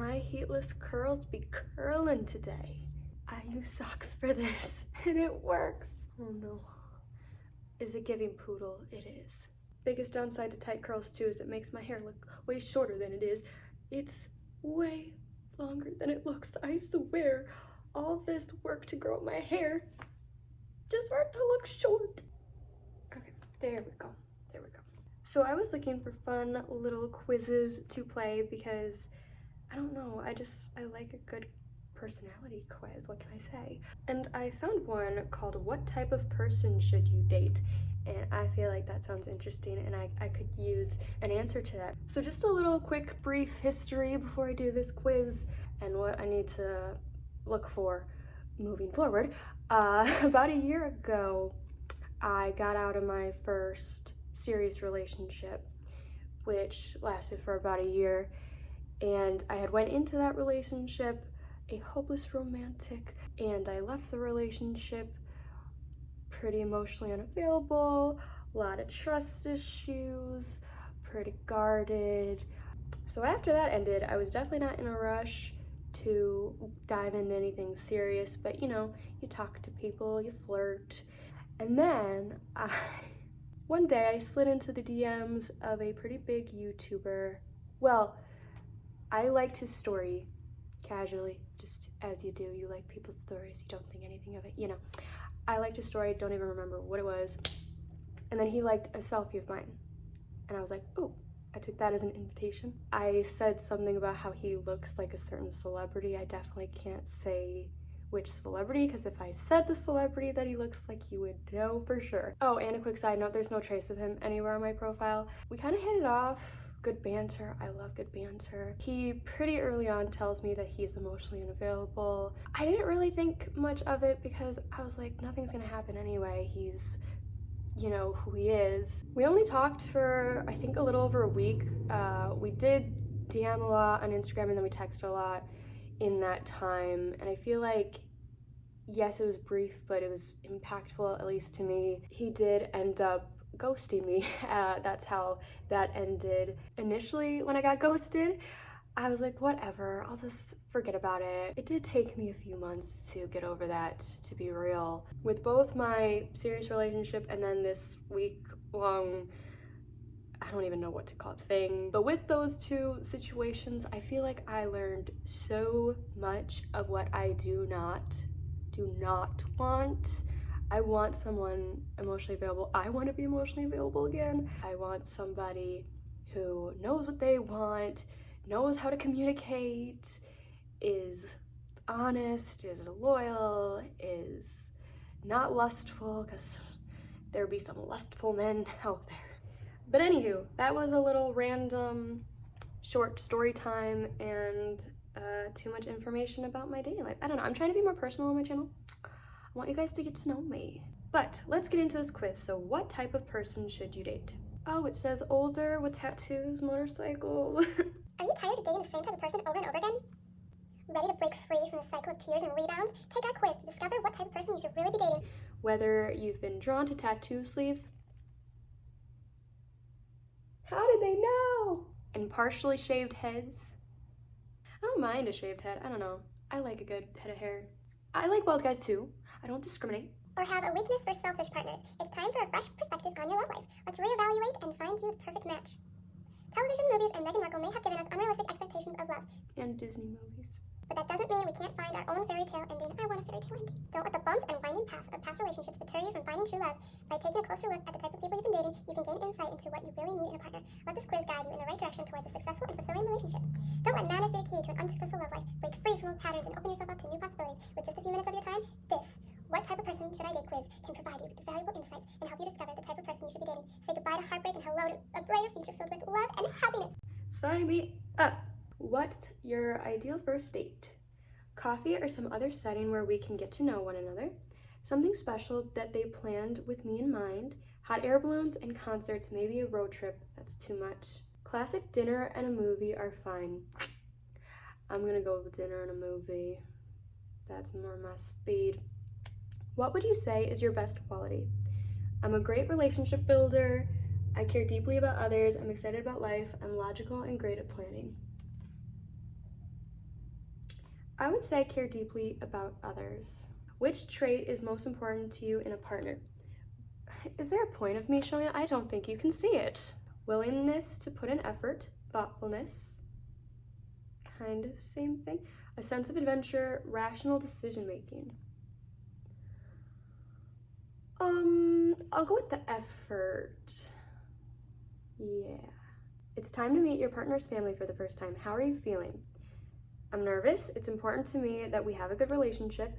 My heatless curls be curling today. I use socks for this and it works. Oh no. Is it giving poodle? It is. Biggest downside to tight curls too is it makes my hair look way shorter than it is. It's way longer than it looks. I swear, all this work to grow my hair just for it to look short. Okay, there we go. There we go. So I was looking for fun little quizzes to play because I don't know, I like a good personality quiz, what can I say? And I found one called What Type of Person Should You Date? And I feel like that sounds interesting and I could use an answer to that. So just a little quick brief history before I do this quiz and what I need to look for moving forward. About a year ago, I got out of my first serious relationship, which lasted for about a year. And I had went into that relationship a hopeless romantic, and I left the relationship pretty emotionally unavailable, a lot of trust issues, pretty guarded. So after that ended, I was definitely not in a rush to dive into anything serious, but you know, you talk to people, you flirt, and then one day I slid into the DMs of a pretty big YouTuber. Well, I liked his story casually, just as you do. You like people's stories, you don't think anything of it, you know. I liked his story, don't even remember what it was. And then he liked a selfie of mine. And I was like, oh, I took that as an invitation. I said something about how he looks like a certain celebrity. I definitely can't say which celebrity, because if I said the celebrity that he looks like, you would know for sure. Oh, and a quick side note, there's no trace of him anywhere on my profile. We kind of hit it off. Good banter. I love good banter. He pretty early on tells me that he's emotionally unavailable. I didn't really think much of it because I was like, nothing's gonna happen anyway. He's, you know, who he is. We only talked for, I think, a little over a week. We did DM a lot on Instagram and then we texted a lot in that time. And I feel like, yes, it was brief, but it was impactful, at least to me. He did end up ghosting me. That's how that ended. Initially, when I got ghosted, I was like, whatever, I'll just forget about it. It did take me a few months to get over that, to be real. With both my serious relationship and then this week-long, I don't even know what to call it, thing. But with those two situations, I feel like I learned so much of what I do not want. I want someone emotionally available. I want to be emotionally available again. I want somebody who knows what they want, knows how to communicate, is honest, is loyal, is not lustful, because there be some lustful men out there. But anywho, that was a little random short story time and too much information about my dating life. I don't know, I'm trying to be more personal on my channel. I want you guys to get to know me. But let's get into this quiz. So what type of person should you date? Oh, it says older with tattoos, motorcycle. Are you tired of dating the same type of person over and over again? Ready to break free from the cycle of tears and rebounds? Take our quiz to discover what type of person you should really be dating. Whether you've been drawn to tattoo sleeves. How did they know? And partially shaved heads. I don't mind a shaved head, I don't know. I like a good head of hair. I like bald guys too. I don't discriminate. Or have a weakness for selfish partners. It's time for a fresh perspective on your love life. Let's reevaluate and find you the perfect match. Television, movies, and Meghan Markle may have given us unrealistic expectations of love. And Disney movies. But that doesn't mean we can't find our own fairy tale ending. I want a fairy tale ending. Don't let the bumps and winding paths of past relationships deter you from finding true love. By taking a closer look at the type of people you've been dating, you can gain insight into what you really need in a partner. Let this quiz guide you in the right direction towards a successful and fulfilling relationship. Don't let madness be the key to an unsuccessful love life. Break free from old patterns and open yourself up to new possibilities. With just a few minutes of your time, this What Type of Person Should I Date quiz can provide you with valuable insights and help you discover the type of person you should be dating. Say goodbye to heartbreak and hello to a brighter future filled with love and happiness. Sign me up. What's your ideal first date? Coffee or some other setting where we can get to know one another. Something special that they planned with me in mind. Hot air balloons and concerts, maybe a road trip. That's too much. Classic dinner and a movie are fine. I'm gonna go with dinner and a movie. That's more my speed. What would you say is your best quality? I'm a great relationship builder. I care deeply about others. I'm excited about life. I'm logical and great at planning. I would say care deeply about others. Which trait is most important to you in a partner? Is there a point of me showing it? I don't think you can see it. Willingness to put in effort, thoughtfulness, kind of same thing. A sense of adventure, rational decision making. I'll go with the effort. Yeah. It's time to meet your partner's family for the first time. How are you feeling? I'm nervous. It's important to me that we have a good relationship.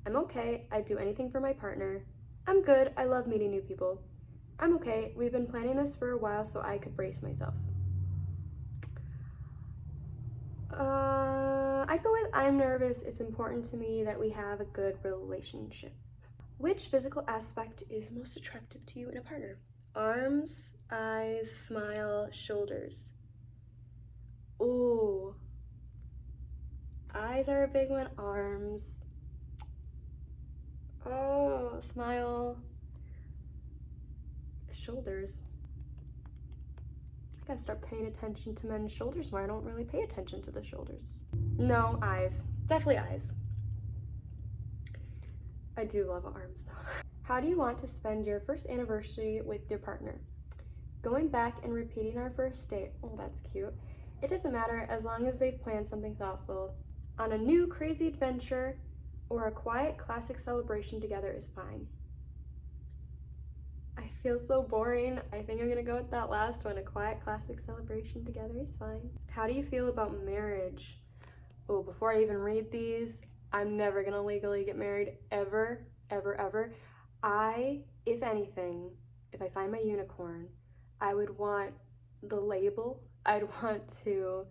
I'm okay. I'd do anything for my partner. I'm good. I love meeting new people. I'm okay. We've been planning this for a while so I could brace myself. I'd go with I'm nervous. It's important to me that we have a good relationship. Which physical aspect is most attractive to you in a partner? Arms, eyes, smile, shoulders. Ooh. Eyes are a big one. Arms. Oh, smile. Shoulders. I gotta start paying attention to men's shoulders more. I don't really pay attention to the shoulders. No, eyes. Definitely eyes. I do love arms though. How do you want to spend your first anniversary with your partner? Going back and repeating our first date. Oh, that's cute. It doesn't matter as long as they've planned something thoughtful. On a new crazy adventure or a quiet classic celebration together is fine. I feel so boring. I think I'm gonna go with that last one. A quiet classic celebration together is fine. How do you feel about marriage? Oh, before I even read these, I'm never gonna legally get married ever, ever, ever. If anything, if I find my unicorn, I would want the label. I'd want to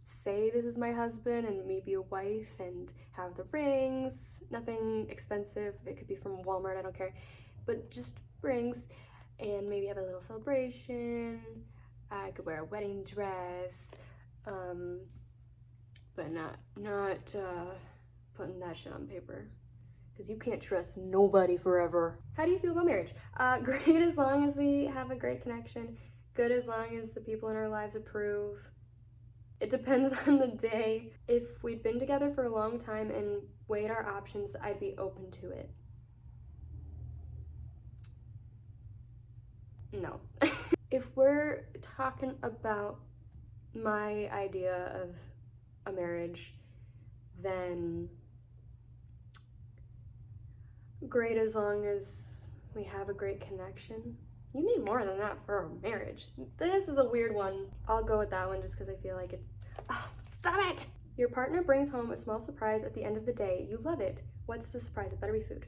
say this is my husband and me be a wife and have the rings. Nothing expensive. It could be from Walmart, I don't care. But just rings, and maybe have a little celebration. I could wear a wedding dress, but not putting that shit on paper, because you can't trust nobody forever. How do you feel about marriage? Great as long as we have a great connection. Good as long as the people in our lives approve. It depends on the day. If we'd been together for a long time and weighed our options, I'd be open to it. No. If we're talking about my idea of a marriage, then great as long as we have a great connection. You need more than that for a marriage. This is a weird one. I'll go with that one just because I feel like it's... Oh, stop it! Your partner brings home a small surprise at the end of the day. You love it. What's the surprise? It better be food.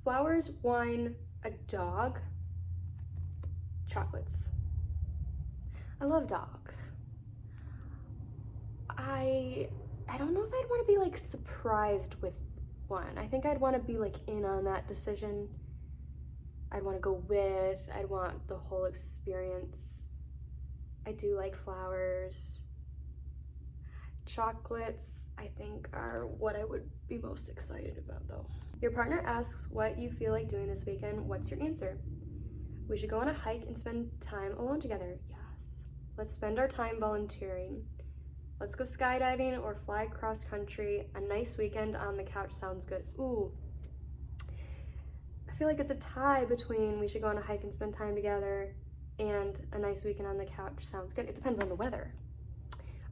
Flowers, wine, a dog, chocolates. I love dogs. I don't know if I'd want to be like surprised with one. I think I'd want to be like in on that decision. I'd want to go with. I'd want the whole experience. I do like flowers. Chocolates, I think, are what I would be most excited about though. Your partner asks what you feel like doing this weekend. What's your answer? We should go on a hike and spend time alone together. Yes. Let's spend our time volunteering. Let's go skydiving or fly cross country. A nice weekend on the couch sounds good. Ooh. I feel like it's a tie between we should go on a hike and spend time together and a nice weekend on the couch sounds good. It depends on the weather.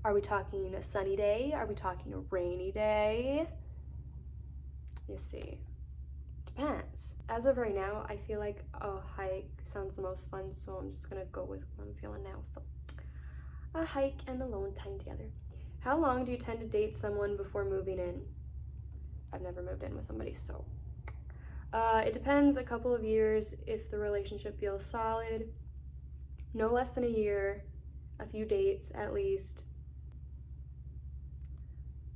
Are we talking a sunny day? Are we talking a rainy day? You see. Depends. As of right now, I feel like a hike sounds the most fun, so I'm just gonna go with what I'm feeling now. So, a hike and alone time together. How long do you tend to date someone before moving in? I've never moved in with somebody, so. It depends, a couple of years if the relationship feels solid. No less than a year, a few dates at least.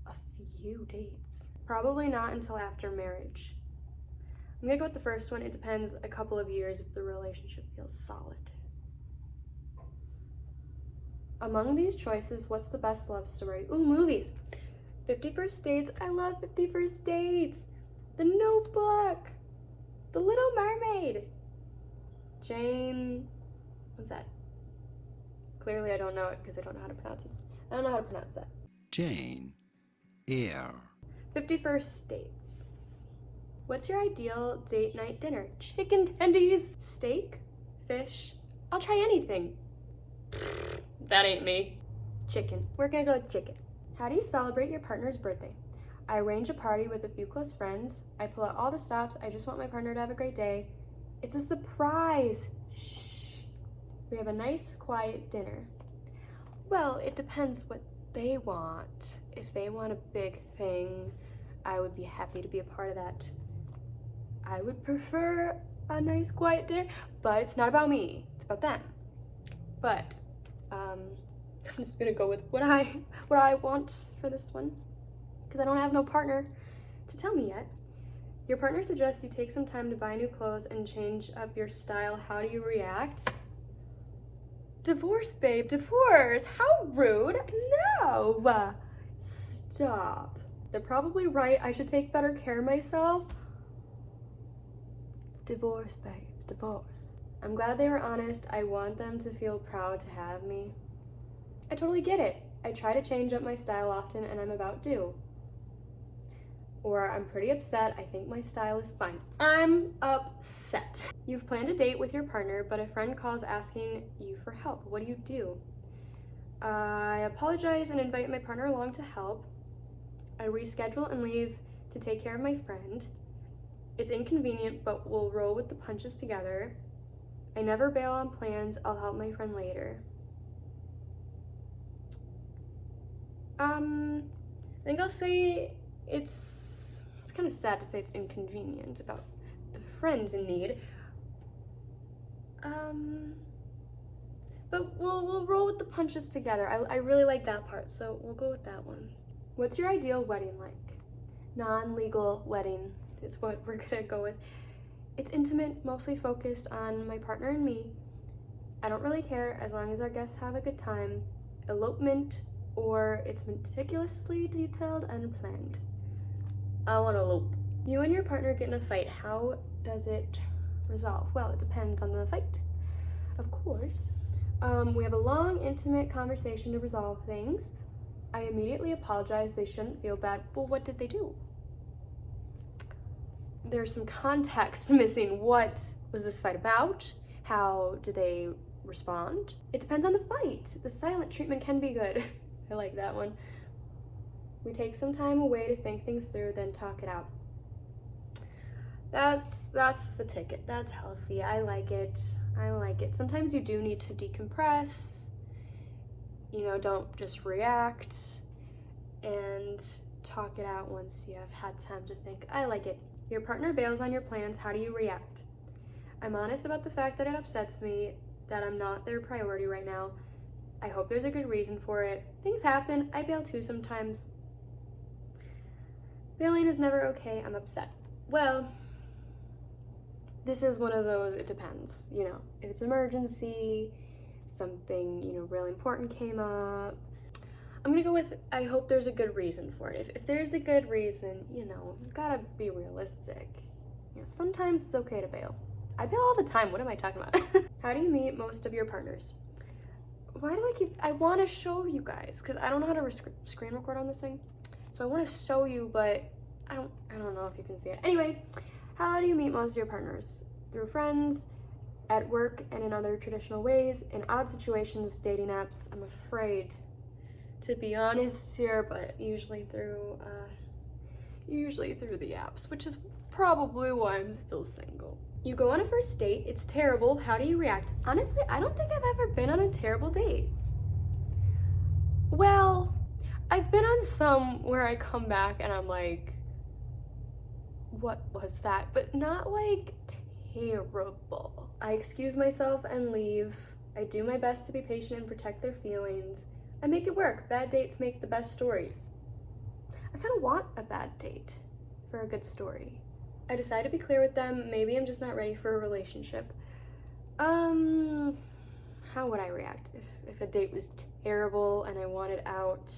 A few dates? Probably not until after marriage. I'm gonna go with the first one. It depends, a couple of years if the relationship feels solid. Among these choices, what's the best love story? Ooh, movies. 50 First Dates. I love 50 First Dates. The Notebook. The Little Mermaid. Jane. What's that? Clearly I don't know it because I don't know how to pronounce it. I don't know how to pronounce that. Jane Eyre. 51st dates. What's your ideal date night dinner? Chicken tendies, steak, fish. I'll try anything. That ain't me. Chicken. We're gonna go with chicken. How do you celebrate your partner's birthday? I arrange a party with a few close friends. I pull out all the stops. I just want my partner to have a great day. It's a surprise. Shh. We have a nice, quiet dinner. Well, it depends what they want. If they want a big thing, I would be happy to be a part of that. I would prefer a nice, quiet dinner, but it's not about me. It's about them. But I'm just gonna go with what I want for this one, because I don't have no partner to tell me yet. Your partner suggests you take some time to buy new clothes and change up your style. How do you react? Divorce, babe, divorce. How rude. No. Stop. They're probably right. I should take better care of myself. Divorce, babe, divorce. I'm glad they were honest. I want them to feel proud to have me. I totally get it. I try to change up my style often and I'm about due. Or I'm pretty upset. I think my style is fine. I'm upset. You've planned a date with your partner, but a friend calls asking you for help. What do you do? I apologize and invite my partner along to help. I reschedule and leave to take care of my friend. It's inconvenient, but we'll roll with the punches together. I never bail on plans. I'll help my friend later. I think I'll say it's kind of sad to say it's inconvenient about the friends in need. But we'll roll with the punches together. I really like that part, so we'll go with that one. What's your ideal wedding like? Non-legal wedding is what we're gonna go with. It's intimate, mostly focused on my partner and me. I don't really care as long as our guests have a good time. Elopement, or it's meticulously detailed and planned. I want to elope. You and your partner get in a fight. How does it resolve? Well, it depends on the fight, of course. We have a long, intimate conversation to resolve things. I immediately apologize. They shouldn't feel bad. Well, what did they do? There's some context missing. What was this fight about? How did they respond? It depends on the fight. The silent treatment can be good. I like that one. We take some time away to think things through, then talk it out. That's the ticket. That's healthy. I like it. I like it. Sometimes you do need to decompress. You know, don't just react, and talk it out once you have had time to think. I like it. Your partner bails on your plans. How do you react? I'm honest about the fact that it upsets me, that I'm not their priority right now. I hope there's a good reason for it. Things happen. I bail too sometimes. Bailing is never okay. I'm upset. Well, this is one of those, it depends, you know. If it's an emergency, something, you know, really important came up, I'm gonna go with, I hope there's a good reason for it. If there's a good reason, you know, you gotta be realistic. You know, sometimes it's okay to bail. I bail all the time. What am I talking about? How do you meet most of your partners? Why do I want to show you guys, because I don't know how to screen record on this thing. So I want to show you, but I don't know if you can see it. Anyway, how do you meet most of your partners? Through friends, at work, and in other traditional ways, in odd situations, dating apps. I'm afraid to be honest here, but usually through the apps, which is probably why I'm still single. You go on a first date, it's terrible. How do you react? Honestly, I don't think I've ever been on a terrible date. Well, I've been on some where I come back and I'm like, what was that? But not like terrible. I excuse myself and leave. I do my best to be patient and protect their feelings. I make it work. Bad dates make the best stories. I kind of want a bad date for a good story. I decide to be clear with them. Maybe I'm just not ready for a relationship. How would I react if a date was terrible and I wanted out?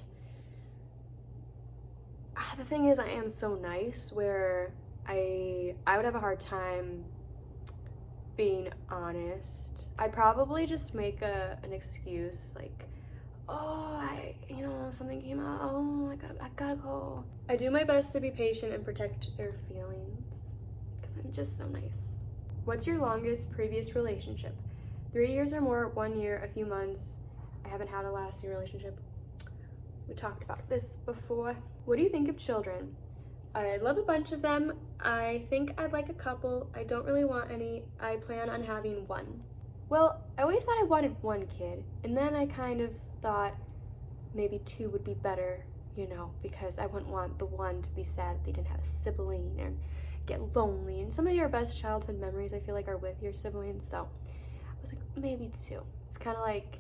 The thing is, I am so nice where I would have a hard time being honest. I'd probably just make an excuse like, oh, something came out. Oh, I gotta go. I do my best to be patient and protect your feelings because I'm just so nice. What's your longest previous relationship? 3 years or more, 1 year, a few months. I haven't had a lasting relationship. We talked about this before. What do you think of children? I love a bunch of them. I think I'd like a couple. I don't really want any. I plan on having one. Well, I always thought I wanted one kid, and then I kind of thought maybe 2 would be better, because I wouldn't want the one to be sad that they didn't have a sibling or get lonely. And some of your best childhood memories, I feel like, are with your siblings, so I was like, maybe 2. It's kind of like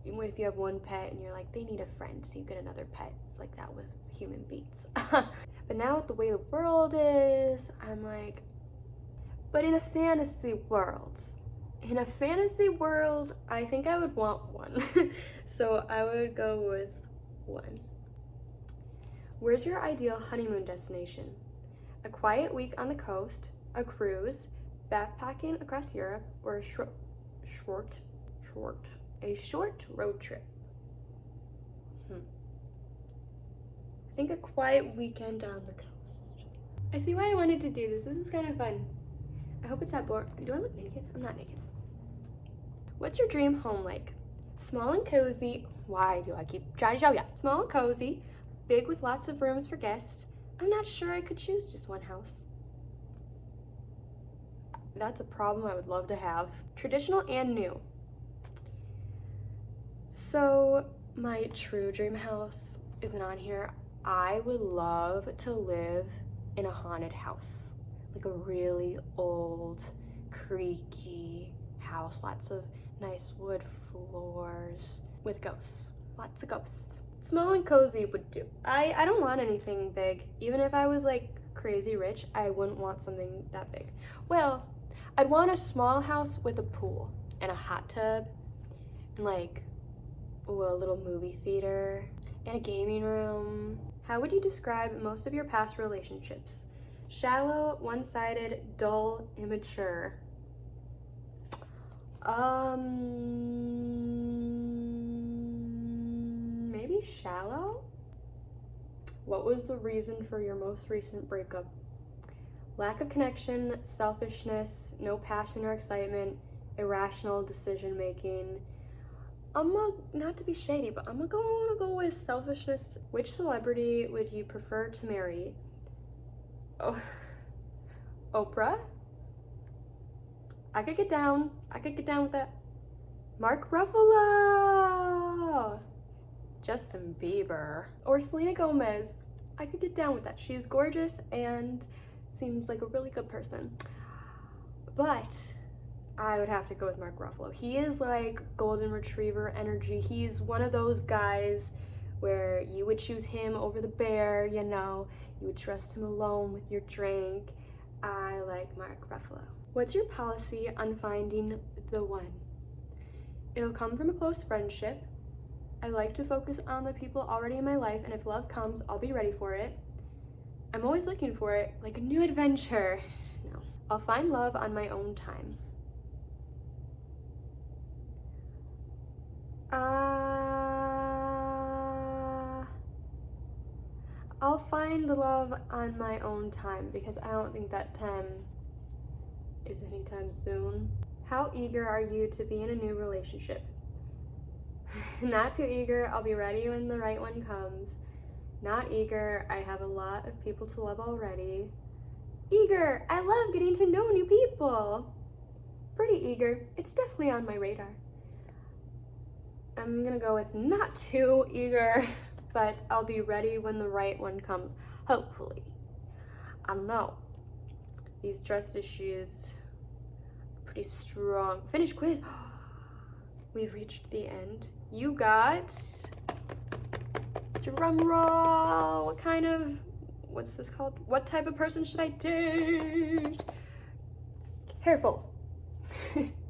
if you have one pet and you're like, they need a friend, so you get another pet. It's like that with human beings. But now with the way the world is, I'm like, but in a fantasy world, I think I would want 1. So I would go with 1. Where's your ideal honeymoon destination? A quiet week on the coast, a cruise, backpacking across Europe, or a short road trip? I think a quiet weekend on the coast. I see why I wanted to do this. This is kind of fun. I hope it's not boring. Do I look naked? I'm not naked. What's your dream home like? Small and cozy. Why do I keep trying to show ya? Small and cozy, big with lots of rooms for guests. I'm not sure I could choose just one house. That's a problem I would love to have. Traditional and new. So my true dream house isn't on here. I would love to live in a haunted house, like a really old, creaky house, lots of nice wood floors with ghosts, lots of ghosts. Small and cozy would do. I don't want anything big. Even if I was like crazy rich, I wouldn't want something that big. Well, I'd want a small house with a pool and a hot tub and like a little movie theater and a gaming room. How would you describe most of your past relationships? Shallow, one-sided, dull, immature. Maybe shallow? What was the reason for your most recent breakup? Lack of connection, selfishness, no passion or excitement, irrational decision making. Not to be shady, but I'm gonna go with selfishness. Which celebrity would you prefer to marry? Oh, Oprah? I could get down with that. Mark Ruffalo! Justin Bieber. Or Selena Gomez. I could get down with that. She's gorgeous and seems like a really good person. But I would have to go with Mark Ruffalo. He is like golden retriever energy. He's one of those guys where you would choose him over the bear, you would trust him alone with your drink. I like Mark Ruffalo. What's your policy on finding the one? It'll come from a close friendship. I like to focus on the people already in my life, and if love comes, I'll be ready for it. I'm always looking for it, like a new adventure. No. I'll find love on my own time. I'll find the love on my own time because I don't think that time is anytime soon. How eager are you to be in a new relationship? Not too eager. I'll be ready when the right one comes. Not eager. I have a lot of people to love already. Eager. I love getting to know new people. Pretty eager. It's definitely on my radar. I'm gonna go with not too eager, but I'll be ready when the right one comes, hopefully. I don't know. These trust issues are pretty strong. Finish quiz. We've reached the end. You got, drum roll, what's this called? What type of person should I date? Careful.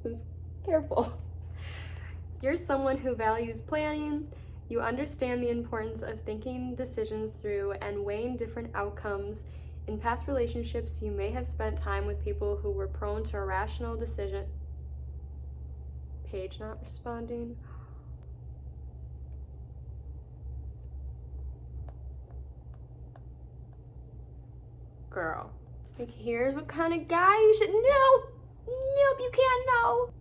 Just careful. You're someone who values planning. You understand the importance of thinking decisions through and weighing different outcomes. In past relationships, you may have spent time with people who were prone to irrational decision. Page not responding. girl. Like, here's what kind of guy you should. Nope! Nope, you can't know.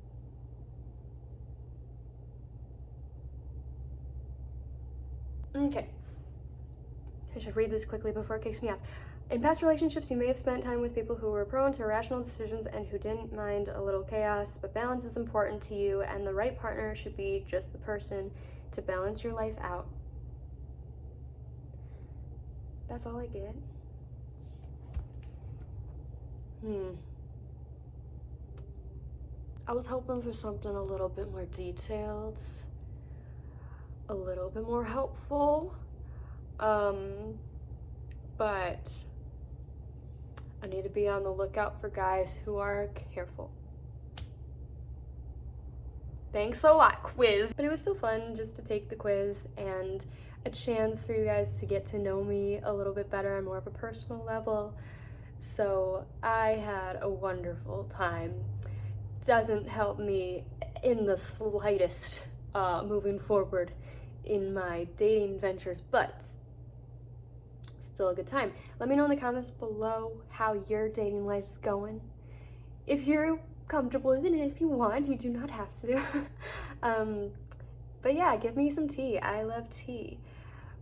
Okay. I should read this quickly before it kicks me off. In past relationships, you may have spent time with people who were prone to irrational decisions and who didn't mind a little chaos, but balance is important to you, and the right partner should be just the person to balance your life out. That's all I get. I was hoping for something a little bit more detailed, a little bit more helpful, but I need to be on the lookout for guys who are careful. Thanks a lot, quiz. But it was still fun just to take the quiz and a chance for you guys to get to know me a little bit better on more of a personal level. So I had a wonderful time. Doesn't help me in the slightest moving forward in my dating ventures, but still a good time. Let me know in the comments below how your dating life's going. If you're comfortable with it, and if you want, you do not have to. But yeah, give me some tea. I love tea.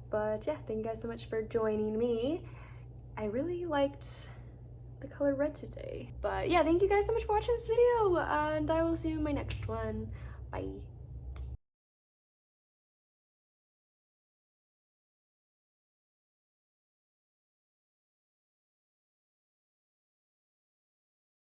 But yeah, thank you guys so much for joining me. I really liked the color red today. But yeah, thank you guys so much for watching this video, and I will see you in my next one. Bye.